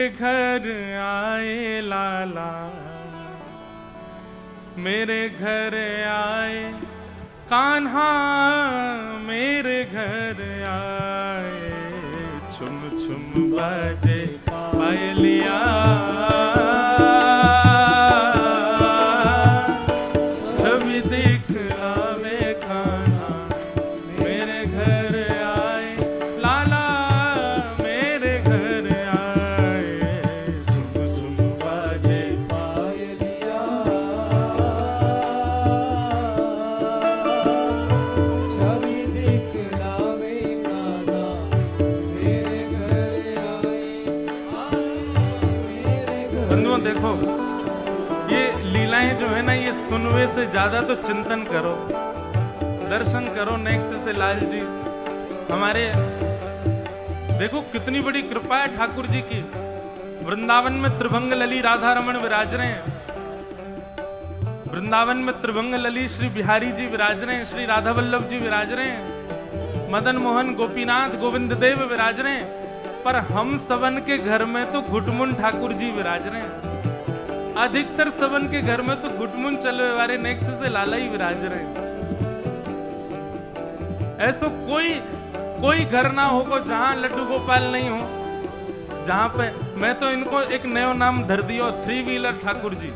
घर आए लाला, मेरे घर आए कान्हा, मेरे घर आए। छुम छुम बाजे पायलिया, छवि दिखलावे कान्हा, मेरे घर आए लाला, मेरे घर आए। छुम छुम बाजे पायलिया, छवि दिखलावे कान्हा, मेरे घर आए। बंधुओं देखो, ये लीलाएं जो है ना, ये सुनवे से ज्यादा तो चिंतन करो, दर्शन करो। नेक्स्ट से लाल जी हमारे, देखो कितनी बड़ी कृपा है ठाकुर जी की। वृंदावन में त्रिभंग लली राधा रमन विराज रहे हैं, वृंदावन में त्रिभंग लली श्री बिहारी जी विराज रहे हैं, श्री राधा वल्लभ जी विराज रहे हैं, मदन मोहन गोपीनाथ गोविंद देव विराज रहे हैं। पर हम सबन के घर में तो घुटमुन ठाकुर जी विराज रहे हैं। अधिकतर सबन के घर में तो घुटमुन चलवे वाले नेक्स्ट से लाला ही विराज रहे हैं। ऐसा कोई घर ना होगा जहां लड्डू गोपाल नहीं हो, जहां पे मैं तो इनको एक नया नाम धर दियो, 3 व्हीलर ठाकुर जी।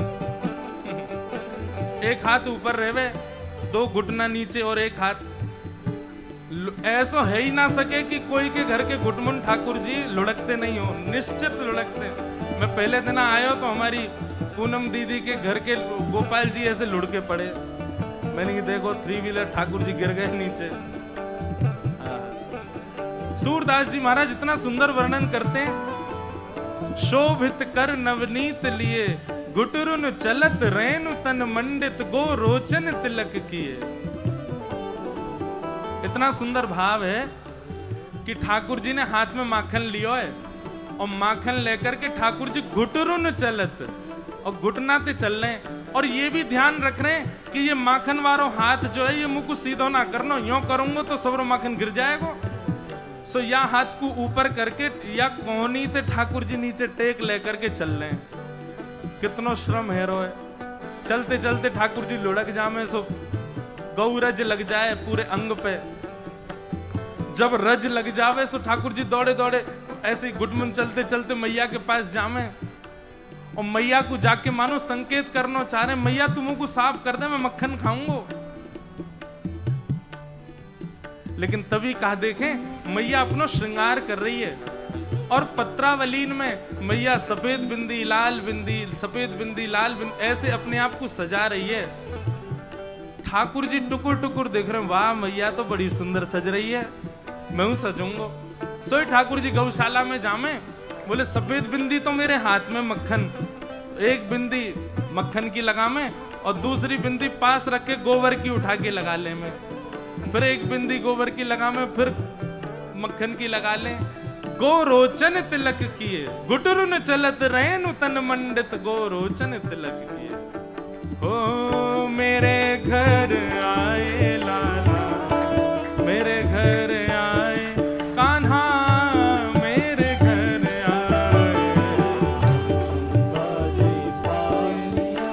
एक हाथ ऊपर रहे, 2 घुटना नीचे और एक हाथ। ऐसा है ही ना सके कि कोई के घर के घुटमुन ठाकुर जी लुढ़कते नहीं हो, निश्चित लुढ़कते। मैं पहले दिन आयो तो हमारी पूनम दीदी के घर के गोपाल जी ऐसे लुढ़के पड़े। मैंने कहा देखो 3 व्हीलर ठाकुर जी गिर गए नीचे। सूरदास जी महाराज इतना सुंदर वर्णन करते हैं, शोभित कर नवनीत लिए, घुटरुन चलत रेनु तन मंडित, गो रोचन तिलक किए। इतना सुंदर भाव है कि ठाकुर जी ने हाथ में माखन लियो है और माखन लेकर के ठाकुर जी घुटरुन चलत और घुटनाते चल रहे हैं। और ये भी ध्यान रख रहे हैं कि ये माखन वालों हाथ जो है ये मुंह को सीधो ना करना, यूं करूंगा तो सब माखन गिर जाएगा। सो या हाथ को ऊपर करके या कोहनी ते ठाकुर जी नीचे टेक लेकर के चल रहे हैं। कितनो श्रम हेरो है। चलते चलते ठाकुर जी लुढ़क जामे, सो गौरज लग जाए पूरे अंग पे। जब रज लग जावे सो ठाकुर जी दौड़े दौड़े ऐसे गुटमुन चलते चलते मैया के पास जामे और मैया को जाके मानो संकेत करना चाह रहे, मैया तुम को साफ कर दे, मैं मक्खन खाऊंगा। लेकिन तभी कहा देखें मैया अपना श्रृंगार कर रही है और पत्रावलीन में मैया सफेद बिंदी लाल बिंदी, सफेद बिंदी लाल बिंदी ऐसे अपने आप को सजा रही है। ठाकुर जी टुकुर टुकुर देख रहे हैं, वाह मैया तो बड़ी सुंदर सज रही है, मैं हूं सजूंगा। सोई ठाकुर जी गौशाला में जामे, बोले सफेद बिंदी तो मेरे हाथ में मक्खन, एक बिंदी मक्खन की लगा में और दूसरी बिंदी पास रख के गोबर की उठा के लगा ले में, फिर एक बिंदी गोबर की लगा में, फिर मक्खन की लगा ले। गो रोचन तिलक किए, गुटरुन चलत रेनु तन मंडित, गो रोचन तिलक किए। ओ मेरे घर आए लाला, मेरे घर आए कान्हा, मेरे घर आए। बाजे पायलिया,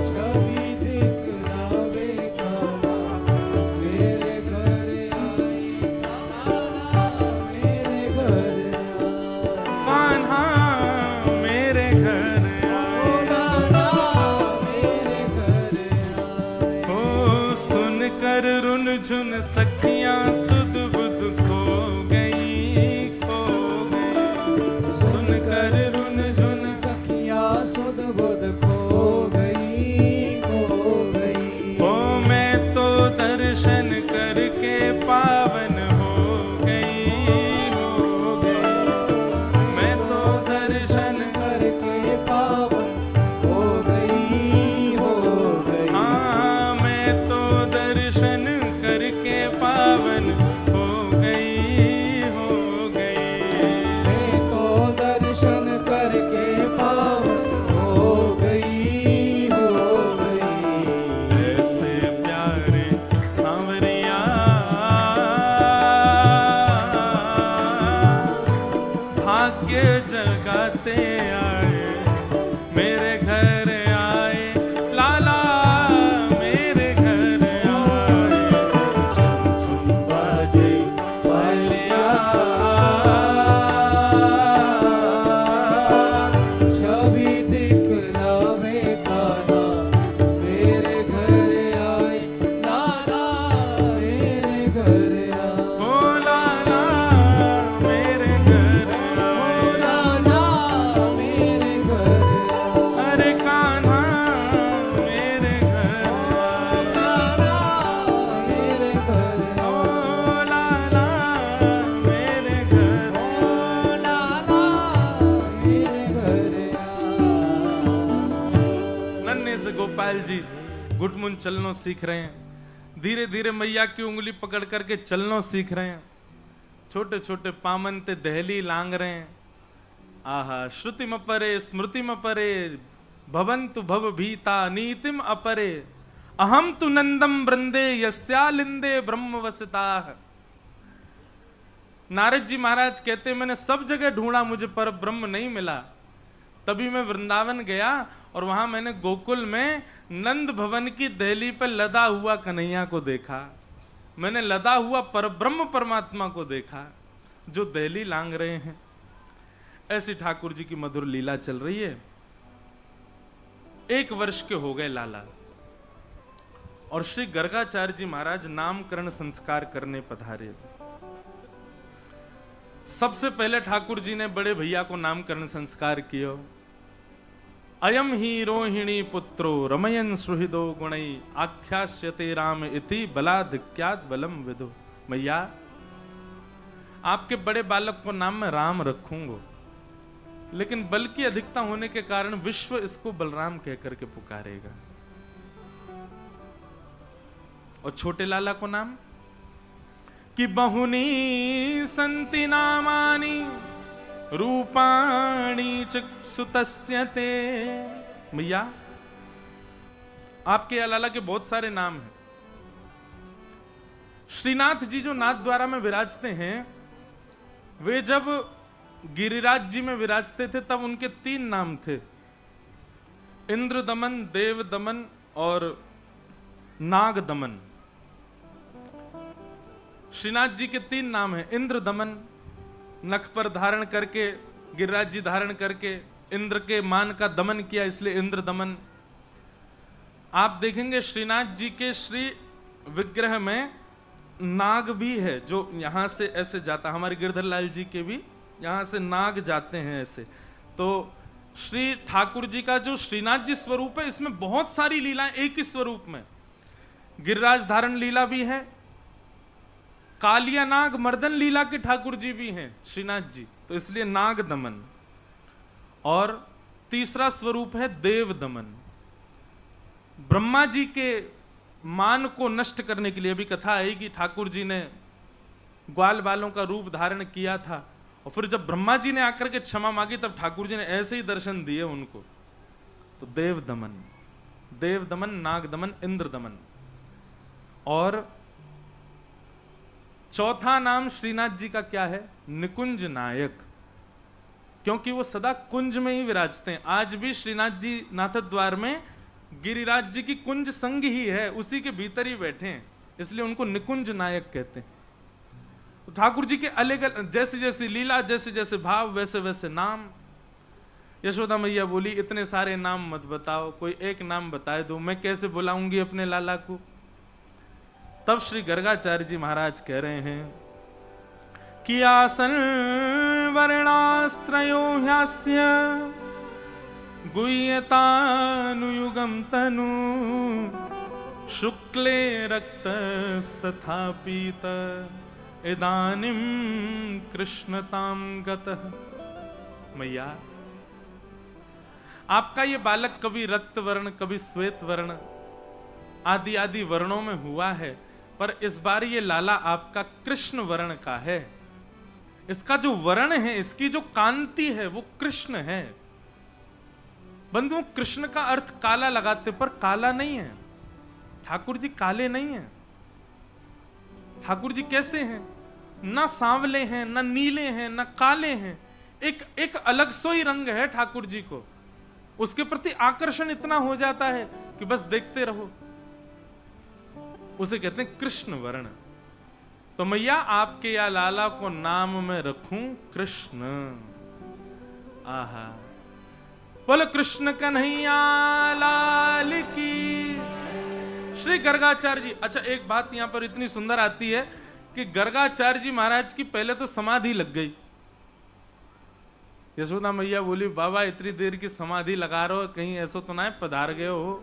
छवि दिखलावे कान्हा, मेरे घर आए। मेरे घर आए। कान्हा मेरे घर आए। लाल जी गुटमुन चलनो सीख रहे हैं, धीरे धीरे मैया की उंगली पकड़ करके चलनो सीख रहे हैं, छोटे छोटे पामन ते दहली लांग रहे हैं। आहा, श्रुतिम अपरे स्मृतिम अपरे भवन्तु भव भीता नीतिम अपरे अहम तु नंदम वृंदे यस्यालिंदे ब्रह्म वसिताः। नारद जी महाराज कहते मैंने सब जगह ढूंढा, मुझे पर ब्रह्म नहीं मिला। तभी मैं वृंदावन गया और वहां मैंने गोकुल में नंद भवन की दहली पर लदा हुआ कन्हैया को देखा। मैंने लदा हुआ पर ब्रह्म परमात्मा को देखा जो दहली लांग रहे हैं। ऐसी ठाकुर जी की मधुर लीला चल रही है। 1 वर्ष के हो गए लाला और श्री गर्गाचार्य जी महाराज नामकरण संस्कार करने पधारे। सबसे पहले ठाकुर जी ने बड़े भैया को नामकरण संस्कार किया। अयम ही रोहिणी पुत्रो रमयन सुहृदो गुणई आख्यास्यते राम इति बलाधिक्याद बलम विदो। मैया, आपके बड़े बालक को नाम मैं राम रखूंगा, लेकिन बल की अधिकता होने के कारण विश्व इसको बलराम कहकर के पुकारेगा। और छोटे लाला को नाम कि बहुनी संति नामानि रूपाणी च सुतस्य ते। मैया, आपके लाला के बहुत सारे नाम हैं। श्रीनाथ जी जो नाथ द्वारा में विराजते हैं, वे जब गिरिराज जी में विराजते थे तब उनके 3 नाम थे, इंद्र दमन, देव दमन और नाग दमन। श्रीनाथ जी के 3 नाम हैं। इंद्र दमन, नख पर धारण करके गिरिराज जी धारण करके इंद्र के मान का दमन किया, इसलिए इंद्र दमन। आप देखेंगे श्रीनाथ जी के श्री विग्रह में नाग भी है जो यहां से ऐसे जाता। हमारे गिरधर लाल जी के भी यहां से नाग जाते हैं ऐसे। तो श्री ठाकुर जी का जो श्रीनाथ जी स्वरूप है, इसमें बहुत सारी लीलाएं एक ही स्वरूप में। गिरिराज धारण लीला भी है, कालिया नाग मर्दन लीला के ठाकुर जी भी हैं श्रीनाथ जी, तो इसलिए नाग दमन। और तीसरा स्वरूप है देव दमन। ब्रह्मा जी के मान को नष्ट करने के लिए भी कथा आई कि ठाकुर जी ने ग्वाल बालों का रूप धारण किया था और फिर जब ब्रह्मा जी ने आकर के क्षमा मांगी तब ठाकुर जी ने ऐसे ही दर्शन दिए उनको। तो देव दमन, नाग दमन, इंद्र दमन। और चौथा नाम श्रीनाथ जी का क्या है? निकुंज नायक, क्योंकि वो सदा कुंज में ही विराजते हैं। आज भी श्रीनाथ जी नाथ द्वार में गिरिराज जी की कुंज संग ही है, उसी के भीतर ही बैठे हैं, इसलिए उनको निकुंज नायक कहते हैं। तो ठाकुर जी के अलग जैसी जैसी लीला, जैसे जैसे भाव, वैसे वैसे नाम। यशोदा मैया बोली इतने सारे नाम मत बताओ, कोई एक नाम बताए दो, मैं कैसे बुलाऊंगी अपने लाला को। तब श्री गर्गाचार्य जी महाराज कह रहे हैं कि आसन वर्णास्त्रयो ह्यास्य गुह्यतानुयुगम तनु शुक्ले रक्तस्तथा पीत इदानीं कृष्णताम गतः। मैया, आपका ये बालक कभी रक्त वर्ण, कभी श्वेत वर्ण आदि आदि वर्णों में हुआ है, पर इस बार ये लाला आपका कृष्ण वर्ण का है। इसका जो वर्ण है, इसकी जो कांति है, वो कृष्ण है। बंधुओं, कृष्ण का अर्थ काला लगाते, पर काला नहीं है। ठाकुर जी काले नहीं हैं। ठाकुर जी कैसे हैं? ना सांवले हैं, ना नीले हैं, ना काले हैं। एक अलग सो ही रंग है ठाकुर जी को। उसके प्रति आकर्षण इतना हो जाता है कि बस देखते रहो। उसे कहते हैं कृष्ण वर्ण। तो मैया, आपके या लाला को नाम में रखूं कृष्ण। आहा, बोलो कृष्ण कन्हैया लाल की। श्री गर्गाचार्य जी। अच्छा, एक बात यहां पर इतनी सुंदर आती है कि गर्गाचार्य जी महाराज की पहले तो समाधि लग गई। यशोदा मैया बोली बाबा इतनी देर की समाधि लगा रहे हो, कहीं ऐसा तो ना है पधार गए हो।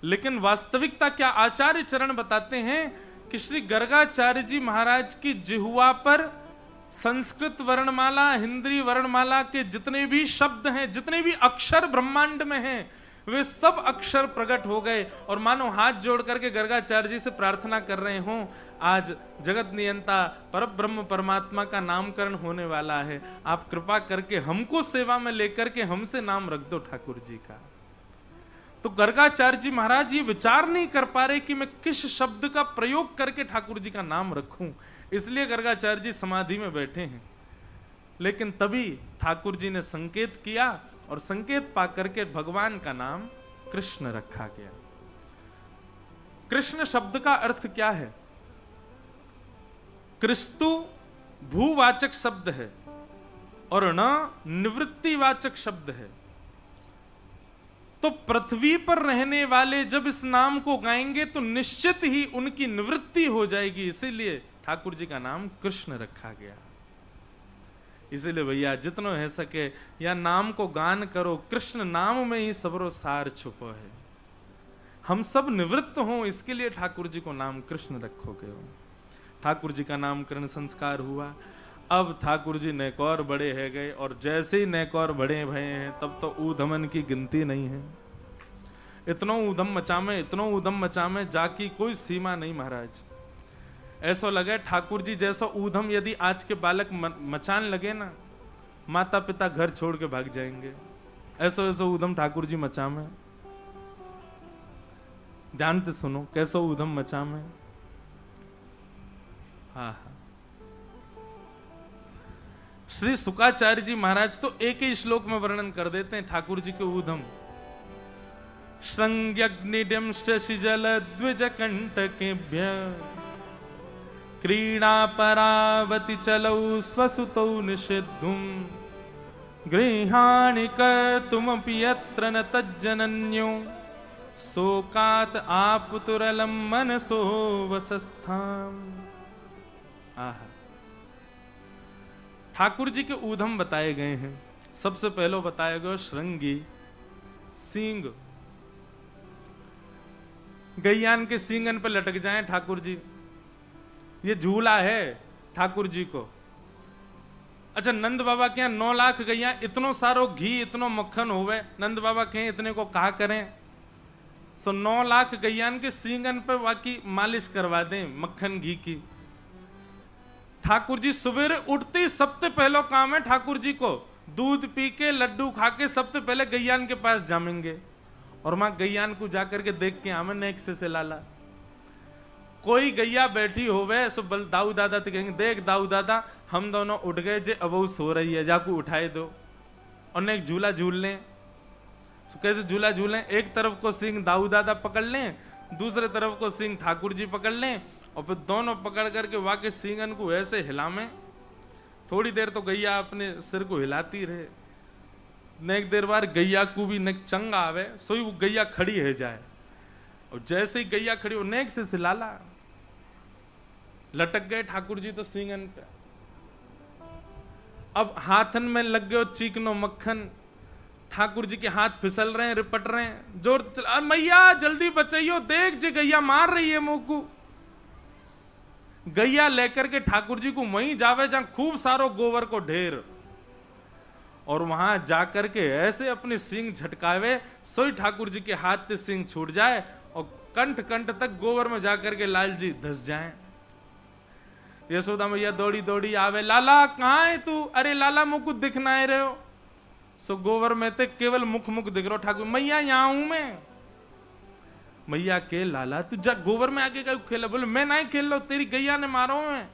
लेकिन वास्तविकता क्या? आचार्य चरण बताते हैं कि श्री गर्गाचार्य जी महाराज की जिह्वा पर संस्कृत वर्णमाला, हिंदी वर्णमाला के जितने भी शब्द हैं, जितने भी अक्षर ब्रह्मांड में हैं, वे सब अक्षर प्रकट हो गए और मानो हाथ जोड़ करके गर्गाचार्य जी से प्रार्थना कर रहे हों, आज जगत नियंता परब्रह्म परमात्मा का नामकरण होने वाला है, आप कृपा करके हमको सेवा में लेकर के हमसे नाम रख दो ठाकुर जी का। तो गर्गाचार्य जी महाराज ये विचार नहीं कर पा रहे कि मैं किस शब्द का प्रयोग करके ठाकुर जी का नाम रखूं, इसलिए गर्गाचार्य जी समाधि में बैठे हैं। लेकिन तभी ठाकुर जी ने संकेत किया और संकेत पा करके भगवान का नाम कृष्ण रखा गया। कृष्ण शब्द का अर्थ क्या है? क्रिस्तु भूवाचक शब्द है और न निवृत्तिवाचक शब्द है। तो पृथ्वी पर रहने वाले जब इस नाम को गाएंगे तो निश्चित ही उनकी निवृत्ति हो जाएगी, इसीलिए ठाकुर जी का नाम कृष्ण रखा गया। इसीलिए भैया जितना है सके या नाम को गान करो, कृष्ण नाम में ही सबरो सार छुपो है। हम सब निवृत्त हों इसके लिए ठाकुर जी को नाम कृष्ण रखोगे। ठाकुर जी का नामकरण संस्कार हुआ। अब ठाकुर जी नैकौर बड़े है गए और जैसे ही नैकौर बड़े भये हैं तब तो ऊधमन की गिनती नहीं है। इतनो ऊधम मचामे, इतनो ऊधम मचामे जाकी कोई सीमा नहीं महाराज। ऐसा लगे ठाकुर जी जैसा ऊधम यदि आज के बालक मचान लगे ना, माता पिता घर छोड़ के भाग जाएंगे। ऐसा ऐसा ऊधम ठाकुर जी मचामे। ध्यान से सुनो कैसा ऊधम मचामे। हाँ हाँ, श्री शुकाचार्य जी महाराज तो एक ही श्लोक में वर्णन कर देते हैं ठाकुर जी के ऊधम। श्रृंग्यग्निडिंश्च शिजल द्विज कंटकेभ्य क्रीड़ा परावति चलौ स्वसुतौ निषिद्धुम गृहाणि कर्तुमपि यत्र न तज्जनन्यो शोकात् आपुतुरलं मनसो वसस्थाम। आहा, ठाकुर जी के ऊधम बताए गए हैं। सबसे पहले बताया गया श्रृंगी, सींग। गैयान के सींगन पे लटक जाएं ठाकुर जी, ये झूला है ठाकुर जी को। अच्छा, नंद बाबा के यहाँ 9 लाख गैया, इतनो सारो घी इतनो मक्खन होवे, नंद बाबा के इतने को कहा करें। सो 9 लाख गैयान के सींगन पे वाकई मालिश करवा दें मक्खन घी की। ठाकुर जी सवेरे उठते ही सबसे पहला काम है ठाकुर जी को दूध पी के लड्डू खा के सबसे पहले गैयान के पास जामेंगे और मां गैयान को जाकर के देख के आमे नेक से लाला। कोई गैया बैठी होवे सो बल दाऊ दादा तो कहेंगे, देख दाऊ दादा हम दोनों उठ गए जे अब सो रही है, जाको उठाए दो और एक झूला झूल लें। तो कैसे झूला झूलें? एक तरफ को सिंह दाऊ दादा पकड़ लें, दूसरे तरफ को सिंह ठाकुर जी पकड़ लें और फिर दोनों पकड़ करके वाके सिंगन को ऐसे हिलामें। थोड़ी देर तो गैया अपने सिर को हिलाती रहे, नेक देर बार गैया को भी नेक चंगा आवे सोई वो गैया खड़ी है जाए और जैसे ही गैया खड़ी हो नेक से सिलाला। लटक गए ठाकुर जी तो सिंगन पे। अब हाथन में लग गयो चीकनो मक्खन, ठाकुर जी के हाथ फिसल रहे हैं, रिपट रहे हैं, जोर से चला, मैया जल्दी बचाइयो, देख जे गैया मार रही है मुंह को। गैया लेकर के ठाकुर जी को वहीं जावे जहां खूब सारो गोबर को ढेर, और वहां जाकर के ऐसे अपने सींग झटकावे सोई ठाकुर जी के हाथ से सींग छूट जाए और कंठ कंठ तक गोबर में जाकर के लाल जी धस जाए। यशोदा मैया दौड़ी दौड़ी आवे, लाला कहाँ है तू? अरे लाला मुख कुछ दिखना है रहे हो। सो गोबर में ते केवल मुख मुख दिख रहा। ठाकुर मैया यहाँ हूं मैं। मैया के लाला तू जा गोबर में आके क्यों खेला? बोले मैं नहीं खेल रहा, तेरी गैया ने मारो मैं।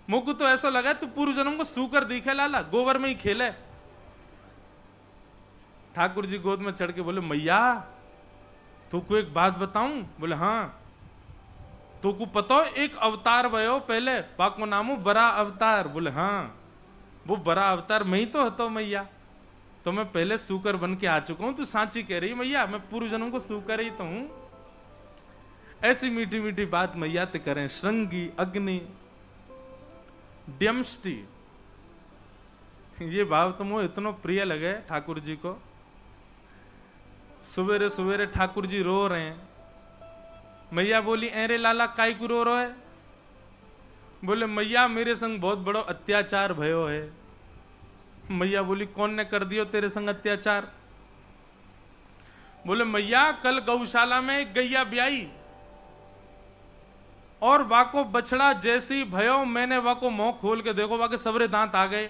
मुझको तो ऐसा लगा तू पूर्व जन्म को सूकर दिखे लाला, गोबर में ही खेले। ठाकुर जी गोद में चढ़ के बोले, मैया तू को एक बात बताऊं? बोले हाँ। तो को पता एक अवतार भयो पहले, पाको नामो बड़ा अवतार। बोले हाँ, वो बड़ा अवतार मैं ही तो हतो मैया, तो मैं पहले सूकर बन के आ चुका हूं। तू सांची कह रही मैया, मैं पूर्व जन्म को सूकर ही तो हूं। ऐसी मीठी मीठी बात मैया ते करें। श्रृंगी, अग्नि, ड्यमष्टि, ये भाव तो मुझे इतना प्रिय लगे ठाकुर जी को। सवेरे सवेरे ठाकुर जी रो रहे हैं। मैया बोली, अरे लाला काई को रो रहे? बोले मैया मेरे संग बहुत बड़ो अत्याचार भयो है। मैया बोली, कौन ने कर दियो तेरे संग अत्याचार? बोले मैया कल गौशाला में एक गैया ब्याई और वाको बछड़ा जैसी भयो, मैंने वाको मुंह खोल के देखो वाके सबरे दांत आ गए।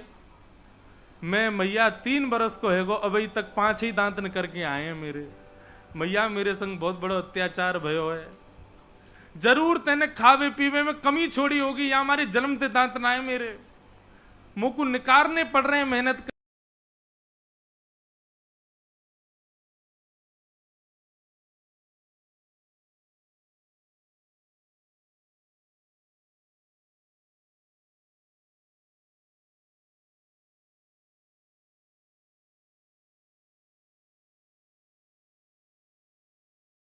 मैं मैया 3 बरस को है गो अभी तक 5 ही दांत न करके आए हैं मेरे। मैया मेरे संग बहुत बड़ा अत्याचार भयो है, जरूर तेने खावे पीवे में कमी छोड़ी होगी या हमारे जन्मते दांत ना है मेरे। मुँह को निकारने पड़ रहे हैं मेहनत